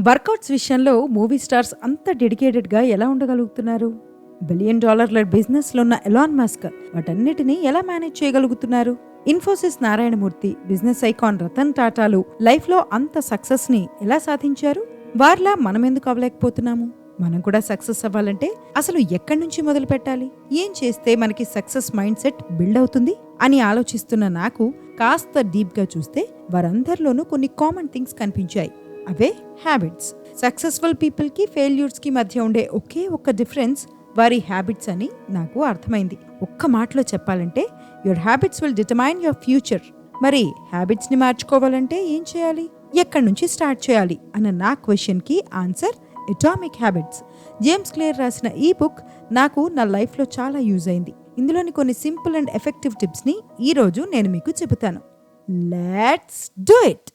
Workouts విషయంలో movie stars అంత డెడికేటెడ్గా ఎలా ఉండగలుగుతున్నారు? బిలియన్ డాలర్ల బిజినెస్లో ఉన్న ఎలాన్ మస్క్ వాటన్నిటినీ ఎలా మేనేజ్ చేయగలుగుతున్నారు? ఇన్ఫోసిస్ నారాయణమూర్తి, బిజినెస్ ఐకాన్ రతన్ టాటాలు లైఫ్లో అంత సక్సెస్ని ఎలా సాధించారు? వారిలా మనం ఎందుకు అవ్వలేకపోతున్నాము? మనం కూడా సక్సెస్ అవ్వాలంటే అసలు ఎక్కడి నుంచి మొదలు పెట్టాలి? ఏం చేస్తే మనకి సక్సెస్ మైండ్ సెట్ బిల్డ్ అవుతుంది అని ఆలోచిస్తున్న నాకు కాస్త డీప్గా చూస్తే వారందరిలోనూ కొన్ని కామన్ థింగ్స్ కనిపించాయి. అవే హ్యాబిట్స్. సక్సెస్ఫుల్ పీపుల్కి ఫెయిల్యూర్స్కి మధ్య ఉండే ఒకే ఒక్క డిఫరెన్స్ వారి హ్యాబిట్స్ అని నాకు అర్థమైంది. ఒక్క మాటలో చెప్పాలంటే your habits will determine your future. మరి హ్యాబిట్స్ని మార్చుకోవాలంటే ఏం చేయాలి, ఎక్కడి నుంచి స్టార్ట్ చేయాలి అన్న నా క్వశ్చన్కి answer atomic habits. James clear రాసిన ఈ బుక్ నాకు నా లైఫ్లో చాలా యూజ్ అయింది. ఇందులోని కొన్ని సింపుల్ అండ్ ఎఫెక్టివ్ టిప్స్ని ఈరోజు నేను మీకు చెబుతాను. Let's do it.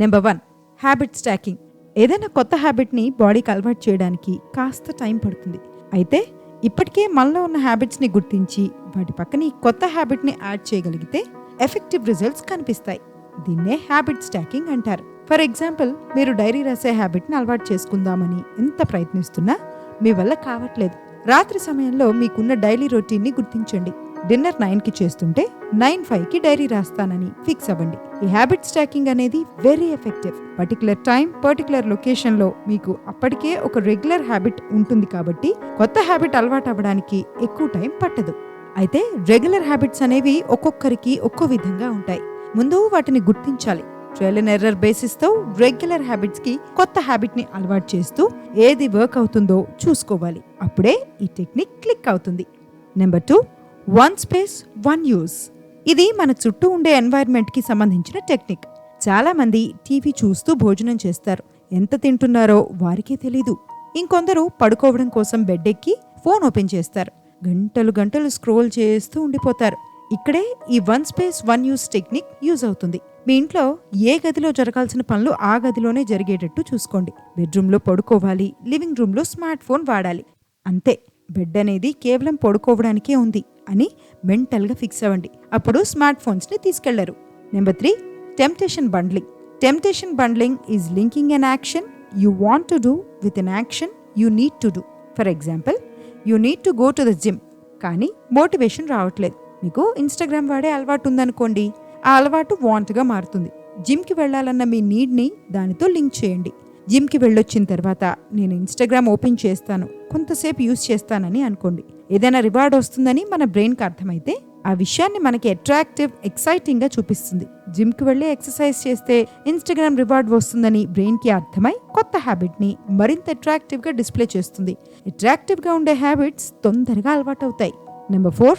Number 1, habit stacking. ఏదైనా కొత్త హ్యాబిట్ని బాడీకి అలవాటు చేయడానికి కాస్త టైం పడుతుంది. అయితే ఇప్పటికే మనలో ఉన్న హ్యాబిట్స్ని గుర్తించి వాటి పక్కన ఈ కొత్త హ్యాబిట్ని యాడ్ చేయగలిగితే ఎఫెక్టివ్ రిజల్ట్స్ కనిపిస్తాయి. దీన్నే హ్యాబిట్ స్టాకింగ్ అంటారు. ఫర్ ఎగ్జాంపుల్, మీరు డైరీ రాసే హ్యాబిట్ని అలవాటు చేసుకుందామని ఎంత ప్రయత్నిస్తున్నా మీ వల్ల కావట్లేదు. రాత్రి సమయంలో మీకున్న డైలీ రొటీన్ని గుర్తించండి. డిన్నర్ 9కి చేస్తుంటే 9:05కి డైరీ రాస్తానని ఫిక్స్ అవ్వండి. ఈ హ్యాబిట్ స్టాకింగ్ అనేది very effective. Particular time, particular లొకేషన్లో మీకు అప్పటికే ఒక రెగ్యులర్ హ్యాబిట్ ఉంటుంది కాబట్టి కొత్త హ్యాబిట్ అలవాటు అవ్వడానికి ఎక్కువ టైం పట్టదు. అయితే రెగ్యులర్ హ్యాబిట్స్ అనేవి ఒక్కొక్కరికి ఒక్కో విధంగా ఉంటాయి. ముందు వాటిని గుర్తించాలి. ట్రయల్ అండ్ ఎర్రర్ బేసిస్తో రెగ్యులర్ హ్యాబిట్స్కి కొత్త హ్యాబిట్ని అలవాటు చేస్తూ ఏది వర్క్ అవుతుందో చూసుకోవాలి. అప్పుడే ఈ టెక్నిక్ క్లిక్ అవుతుంది. Number 2, 1 space 1 use. ఇది మన చుట్టూ ఉండే ఎన్వైర్న్మెంట్కి సంబంధించిన టెక్నిక్. చాలామంది టీవీ చూస్తూ భోజనం చేస్తారు. ఎంత తింటున్నారో వారికే తెలీదు. ఇంకొందరు పడుకోవడం కోసం బెడ్ ఎక్కి ఫోన్ ఓపెన్ చేస్తారు. గంటలు గంటలు స్క్రోల్ చేస్తూ ఉండిపోతారు. ఇక్కడే ఈ 1 space 1 use టెక్నిక్ యూజ్ అవుతుంది. మీ ఇంట్లో ఏ గదిలో జరగాల్సిన పనులు ఆ గదిలోనే జరిగేటట్టు చూసుకోండి. బెడ్రూమ్లో పడుకోవాలి, లివింగ్ రూమ్లో స్మార్ట్ ఫోన్ వాడాలి. అంతే. బెడ్ అనేది కేవలం పడుకోవడానికే ఉంది అని మెంటల్గా ఫిక్స్ అవ్వండి. అప్పుడు స్మార్ట్ ఫోన్స్ని తీసుకెళ్లరు. Number 3, temptation bundling. Temptation bundling is linking an action you want to do with an action you need to do. For example, you need to go to the gym, కానీ motivation రావట్లేదు. మీకు Instagram వాడే అలవాటు ఉందనుకోండి, ఆ అలవాటు వాంట్గా మారుతుంది. జిమ్కి వెళ్లాలన్న మీ నీడ్ని దానితో లింక్ చేయండి. జిమ్కి వెళ్ళొచ్చిన తర్వాత నేను ఇన్స్టాగ్రామ్ ఓపెన్ చేస్తాను, కొంతసేపు యూజ్ చేస్తానని అనుకోండి. ఏదైనా రివార్డ్ వస్తుందని మన బ్రెయిన్కి అర్థమైతే ఆ విషయాన్ని మనకి అట్రాక్టివ్, ఎక్సైటింగ్గా చూపిస్తుంది. జిమ్కి వెళ్ళి ఎక్సర్సైజ్ చేస్తే ఇన్స్టాగ్రామ్ రివార్డ్ వస్తుందని బ్రెయిన్కి అర్థమై కొత్త హ్యాబిట్ని మరింత అట్రాక్టివ్గా డిస్ప్లే చేస్తుంది. అట్రాక్టివ్గా ఉండే హ్యాబిట్స్ తొందరగా అలవాటు అవుతాయి. Number 4,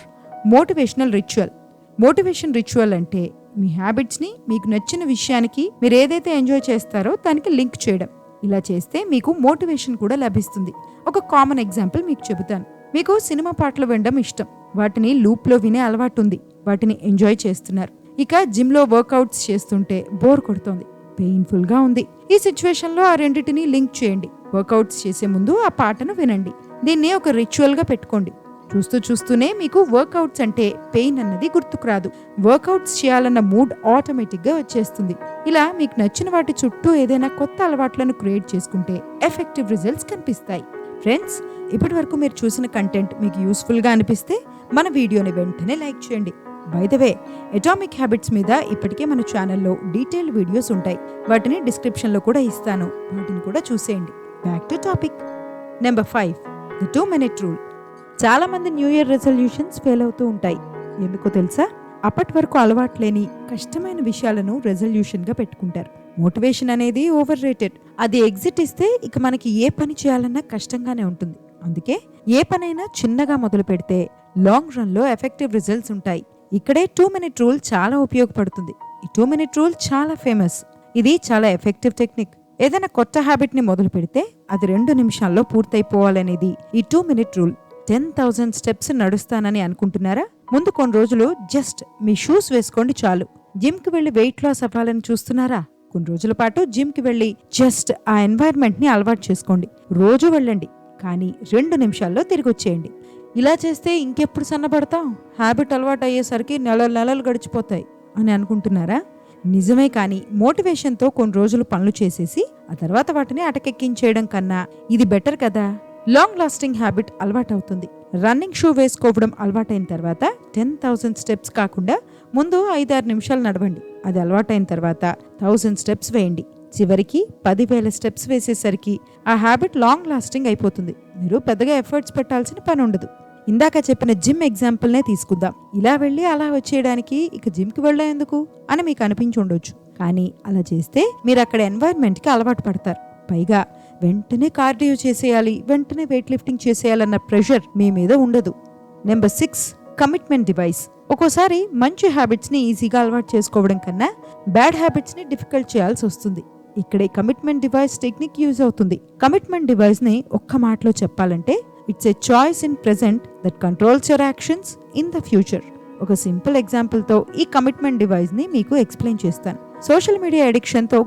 motivational ritual. Motivation ritual అంటే మీ హ్యాబిట్స్ని మీకు నచ్చిన విషయానికి, మీరు ఏదైతే ఎంజాయ్ చేస్తారో దానికి లింక్ చేయడం. ఇలా చేస్తే మీకు మోటివేషన్ కూడా లభిస్తుంది. ఒక కామన్ ఎగ్జాంపుల్ మీకు చెబుతాను. మీకు సినిమా పాటలు వినడం ఇష్టం. వాటిని లూప్లో వినే అలవాటు ఉంది. వాటిని ఎంజాయ్ చేస్తున్నారు. ఇక జిమ్లో వర్కౌట్స్ చేస్తుంటే బోర్ కొడుతోంది, పెయిన్ఫుల్గా ఉంది. ఈ సిచ్యువేషన్లో ఆ రెండింటిని లింక్ చేయండి. వర్కౌట్స్ చేసే ముందు ఆ పాటను వినండి. దీన్ని ఒక రిచువల్గా పెట్టుకోండి. చూస్తూ చూస్తూనే మీకు వర్కౌట్స్ అంటే పెయిన్ అన్నది గుర్తుకు రాదు. వర్కౌట్స్ చేయాలన్న మూడ్ ఆటోమేటిక్గా వచ్చేస్తుంది. ఇలా మీకు నచ్చిన వాటి చుట్టూ ఏదైనా కొత్త అలవాట్లను క్రియేట్ చేసుకుంటే ఎఫెక్టివ్ రిజల్ట్స్ కనిపిస్తాయి. ఫ్రెండ్స్, ఇప్పటి వరకు మీరు చూసిన కంటెంట్ మీకు యూస్ఫుల్గా అనిపిస్తే మన వీడియోని వెంటనే లైక్ చేయండి. By the way, atomic habits మీద ఇప్పటికే మన ఛానల్లో డీటెయిల్డ్ వీడియోస్ ఉంటాయి. వాటిని డిస్క్రిప్షన్లో కూడా ఇస్తాను, వాటిని కూడా చూసేయండి. Back to topic. Number 5, the 2-minute rule. చాలా మంది న్యూ ఇయర్ రెజల్యూషన్స్ ఫెయిల్ అవుతూ ఉంటాయి. ఎందుకో తెలుసా? అప్పటి వరకు అలవాటు లేని కష్టమైన విషయాలను రెజల్యూషన్గా పెట్టుకుంటారు. మోటివేషన్ అనేది ఓవర్ రేటెడ్. అది ఎగ్జిట్ ఇస్తే ఇక మనకి ఏ పని చేయాలన్నా కష్టంగానే ఉంటుంది. అందుకే ఏ పనైనా చిన్నగా మొదలు పెడితే లాంగ్ రన్లో ఎఫెక్టివ్ రిజల్ట్స్ ఉంటాయి. ఇక్కడే 2-minute రూల్ చాలా ఉపయోగపడుతుంది. ఈ 2-minute రూల్ చాలా ఫేమస్. ఇది చాలా ఎఫెక్టివ్ టెక్నిక్. ఏదైనా కొత్త హ్యాబిట్ని మొదలు పెడితే అది 2 నిమిషాల్లో పూర్తయిపోవాలనేది ఈ 2-minute రూల్. 10,000 స్టెప్స్ నడుస్తానని అనుకుంటున్నారా? ముందు కొన్ని రోజులు జస్ట్ మీ షూస్ వేసుకోండి చాలు. జిమ్కి వెళ్ళి వెయిట్ లాస్ అవ్వాలని చూస్తున్నారా? కొన్ని రోజుల పాటు జిమ్కి వెళ్ళి జస్ట్ ఆ ఎన్వైర్న్మెంట్ని అలవాటు చేసుకోండి. రోజు వెళ్ళండి, కానీ 2 నిమిషాల్లో తిరిగి వచ్చేయండి. ఇలా చేస్తే ఇంకెప్పుడు సన్నబడతాం? హ్యాబిట్ అలవాటు అయ్యేసరికి నెలలు గడిచిపోతాయి. అని అనుకుంటున్నారా? నిజమే, కానీ మోటివేషన్తో కొన్ని రోజులు పనులు చేసేసి ఆ తర్వాత వాటిని అటకెక్కించేయడం కన్నా ఇది బెటర్ కదా. లాంగ్ లాస్టింగ్ హ్యాబిట్ అలవాటవుతుంది. రన్నింగ్ షూ వేసుకోవడం అలవాటైన తర్వాత 10,000 స్టెప్స్ కాకుండా ముందు 5-6 నిమిషాలు నడవండి. అది అలవాటైన తర్వాత 1000 స్టెప్స్ వేయండి. చివరికి 10,000 స్టెప్స్ వేసేసరికి ఆ హ్యాబిట్ లాంగ్ లాస్టింగ్ అయిపోతుంది. మీరు పెద్దగా ఎఫర్ట్స్ పెట్టాల్సిన పని ఉండదు. ఇందాక చెప్పిన జిమ్ ఎగ్జాంపుల్నే తీసుకుందాం. ఇలా వెళ్ళి అలా వచ్చేయడానికి ఇక జిమ్కి వెళ్ళేందుకు అని మీకు అనిపించి ఉండొచ్చు. కానీ అలా చేస్తే మీరు అక్కడ ఎన్వైర్న్మెంట్కి అలవాటు పడతారు. పైగా వెంటనే కార్డియో చేసేయాలి, వెంటనే వెయిట్ లిఫ్టింగ్ చేసేయాలన్న ప్రెషర్ మీ మీద ఉండదు. Number 6, commitment device. ఒక్కోసారి మంచి హ్యాబిట్స్ని ఈజీగా అలవాటు చేసుకోవడం కన్నా బ్యాడ్ హ్యాబిట్స్ని డిఫికల్ట్ చేయాల్సి వస్తుంది. ఇక్కడే కమిట్మెంట్ డివైస్ టెక్నిక్ యూజ్ అవుతుంది. కమిట్మెంట్ డివైస్ని ఒక్క మాటలో చెప్పాలంటే it's a choice in present that controls your actions in the future. ఒక సింపుల్ ఎగ్జాంపుల్తో ఈ కమిట్మెంట్ డివైస్ని మీకు ఎక్స్ప్లెయిన్ చేస్తాను. సోషల్ మీడియా అడిక్షన్తో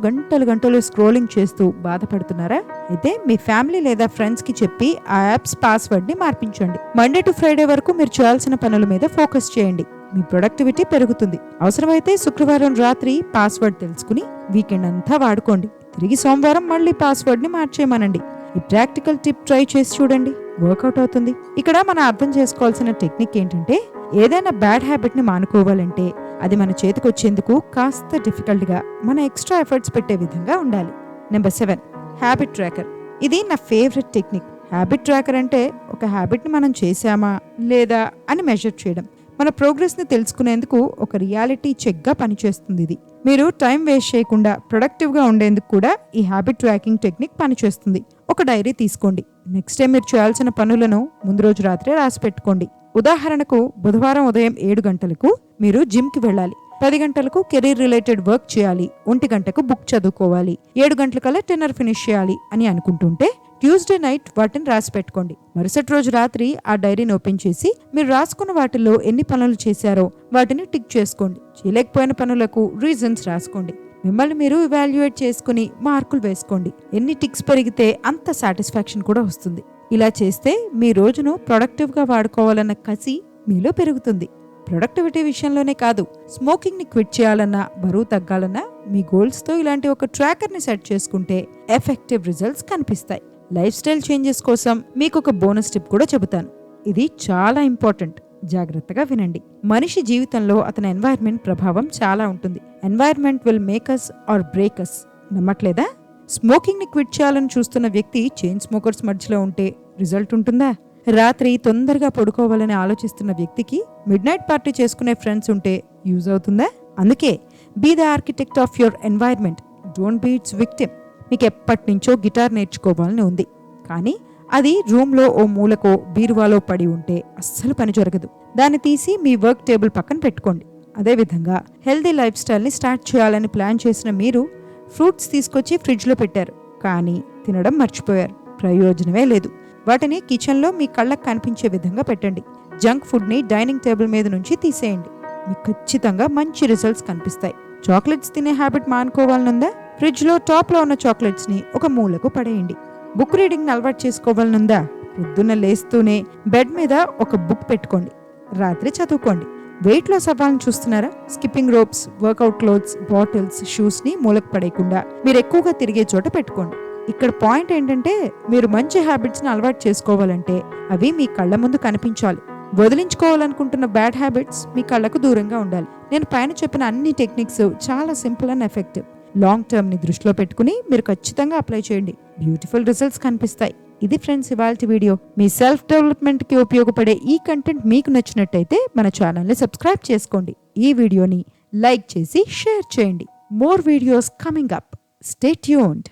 గంటలు స్క్రోలింగ్ చేస్తూ బాధపడుతున్నారా? అయితే మీ ఫ్యామిలీ లేదా ఫ్రెండ్స్కి చెప్పి ఆ యాప్స్ పాస్వర్డ్ని మార్పించండి. మండే టు ఫ్రైడే వరకు మీరు చేయాల్సిన పనుల మీద ఫోకస్ చేయండి. మీ ప్రొడక్టివిటీ పెరుగుతుంది. అవసరమైతే శుక్రవారం రాత్రి పాస్వర్డ్ తెలుసుకుని వీకెండ్ అంతా వాడుకోండి. తిరిగి సోమవారం మళ్ళీ పాస్వర్డ్ని మార్చేయమనండి. ఈ ప్రాక్టికల్ టిప్ ట్రై చేసి చూడండి, వర్కౌట్ అవుతుంది. ఇక్కడ మనం అర్థం చేసుకోవాల్సిన టెక్నిక్ ఏంటంటే, ఏదైనా బ్యాడ్ హ్యాబిట్ని మానుకోవాలంటే అది మన చేతికి వచ్చేందుకు కాస్త డిఫికల్ట్గా మన ఎక్స్ట్రా ఎఫర్ట్స్ పెట్టే విధంగా ఉండాలి. Number 7, habit tracker. ఇది నా ఫేవరెట్ టెక్నిక్. హ్యాబిట్ ట్రాకర్ అంటే ఒక హ్యాబిట్ని మనం చేశామా లేదా అని మెజర్ చేయడం. మన ప్రోగ్రెస్ని తెలుసుకునేందుకు ఒక రియాలిటీ చెక్గా పనిచేస్తుంది. ఇది మీరు టైం వేస్ట్ చేయకుండా ప్రొడక్టివ్గా ఉండేందుకు కూడా ఈ హ్యాబిట్ ట్రాకింగ్ టెక్నిక్ పనిచేస్తుంది. ఒక డైరీ తీసుకోండి. నెక్స్ట్ టైం మీరు చేయాల్సిన పనులను ముందు రోజు రాత్రే రాసి పెట్టుకోండి. ఉదాహరణకు బుధవారం ఉదయం 7 గంటలకు మీరు జిమ్కి వెళ్ళాలి, 10 గంటలకు కెరీర్ రిలేటెడ్ వర్క్ చేయాలి, 1 గంటకు బుక్ చదువుకోవాలి, 7 గంటలకల్లా డిన్నర్ ఫినిష్ చేయాలి అని అనుకుంటుంటే ట్యూస్డే నైట్ వాటిని రాసి పెట్టుకోండి. మరుసటి రోజు రాత్రి ఆ డైరీని ఓపెన్ చేసి మీరు రాసుకున్న వాటిల్లో ఎన్ని పనులు చేశారో వాటిని టిక్ చేసుకోండి. చేయలేకపోయిన పనులకు రీజన్స్ రాసుకోండి. మిమ్మల్ని మీరు ఇవాల్యుయేట్ చేసుకుని మార్కులు వేసుకోండి. ఎన్ని టిక్స్ పెరిగితే అంత సాటిస్ఫాక్షన్ కూడా వస్తుంది. ఇలా చేస్తే మీ రోజును ప్రొడక్టివ్గా వాడుకోవాలన్న కసి మీలో పెరుగుతుంది. ప్రొడక్టివిటీ విషయంలోనే కాదు, స్మోకింగ్ని క్విట్ చేయాలన్నా, బరువు తగ్గాలన్నా మీ గోల్స్తో ఇలాంటి ఒక ట్రాకర్ని సెట్ చేసుకుంటే ఎఫెక్టివ్ రిజల్ట్స్ కనిపిస్తాయి. లైఫ్ స్టైల్ చేంజెస్ కోసం మీకు ఒక బోనస్ టిప్ కూడా చెబుతాను. ఇది చాలా ఇంపార్టెంట్, జాగ్రత్తగా వినండి. మనిషి జీవితంలో అతని ఎన్వైర్న్మెంట్ ప్రభావం చాలా ఉంటుంది. Environment will make us or break us. నమ్మట్లేదా? స్మోకింగ్ని క్విట్ చేయాలని చూస్తున్న వ్యక్తి చైన్ స్మోకర్స్ మధ్యలో ఉంటే రిజల్ట్ ఉంటుందా? రాత్రి తొందరగా పడుకోవాలని ఆలోచిస్తున్న వ్యక్తికి మిడ్ నైట్ పార్టీ చేసుకునే ఫ్రెండ్స్ ఉంటే యూజ్ అవుతుందా? అందుకే be the architect of your environment, don't be its victim. మీకు ఎప్పటి నుంచో గిటార్ నేర్చుకోవాలని ఉంది, కానీ అది రూమ్లో ఓ మూలకో బీరువాలో పడి ఉంటే అస్సలు పని జరగదు. దాన్ని తీసి మీ వర్క్ టేబుల్ పక్కన పెట్టుకోండి. అదేవిధంగా హెల్దీ లైఫ్ స్టైల్ని స్టార్ట్ చేయాలని ప్లాన్ చేసిన మీరు ఫ్రూట్స్ తీసుకొచ్చి ఫ్రిడ్జ్లో పెట్టారు, కానీ తినడం మర్చిపోయారు. ప్రయోజనమే లేదు. వాటిని కిచెన్లో మీ కళ్ళకు కనిపించే విధంగా పెట్టండి. జంక్ ఫుడ్ని డైనింగ్ టేబుల్ మీద నుంచి తీసేయండి. మీకు ఖచ్చితంగా మంచి రిజల్ట్స్ కనిపిస్తాయి. చాక్లెట్స్ తినే హ్యాబిట్ మానుకోవాలనుందా? ఫ్రిడ్జ్లో టాప్లో ఉన్న చాక్లెట్స్ని ఒక మూలకు పడేయండి. బుక్ రీడింగ్ని అలవాటు చేసుకోవాలనుందా? పొద్దున్న లేస్తూనే బెడ్ మీద ఒక బుక్ పెట్టుకోండి, రాత్రి చదువుకోండి. వెయిట్ లాస్ అవ్వాలని చూస్తున్నారా? Skipping ropes, workout clothes, bottles, షూస్ని మూలకు పడేయకుండా మీరు ఎక్కువగా తిరిగే చోట పెట్టుకోండి. ఇక్కడ పాయింట్ ఏంటంటే, మీరు మంచి హ్యాబిట్స్ని అలవాటు చేసుకోవాలంటే అవి మీ కళ్ళ ముందు కనిపించాలి. వదిలించుకోవాలనుకుంటున్న బ్యాడ్ హ్యాబిట్స్ మీ కళ్ళకు దూరంగా ఉండాలి. నేను పైన చెప్పిన అన్ని టెక్నిక్స్ చాలా సింపుల్ అండ్ ఎఫెక్టివ్. లాంగ్ టర్మ్ని దృష్టిలో పెట్టుకుని మీరు ఖచ్చితంగా అప్లై చేయండి. బ్యూటిఫుల్ రిజల్ట్స్ కనిపిస్తాయి. ఇది ఫ్రెండ్స్ ఇవాల్టి వీడియో. మీ సెల్ఫ్ డెవలప్మెంట్కి ఉపయోగపడే ఈ కంటెంట్ మీకు నచ్చినట్టయితే మన ఛానల్ని సబ్స్క్రైబ్ చేసుకోండి. ఈ వీడియోని లైక్ చేసి షేర్ చేయండి. More videos coming up. Stay tuned.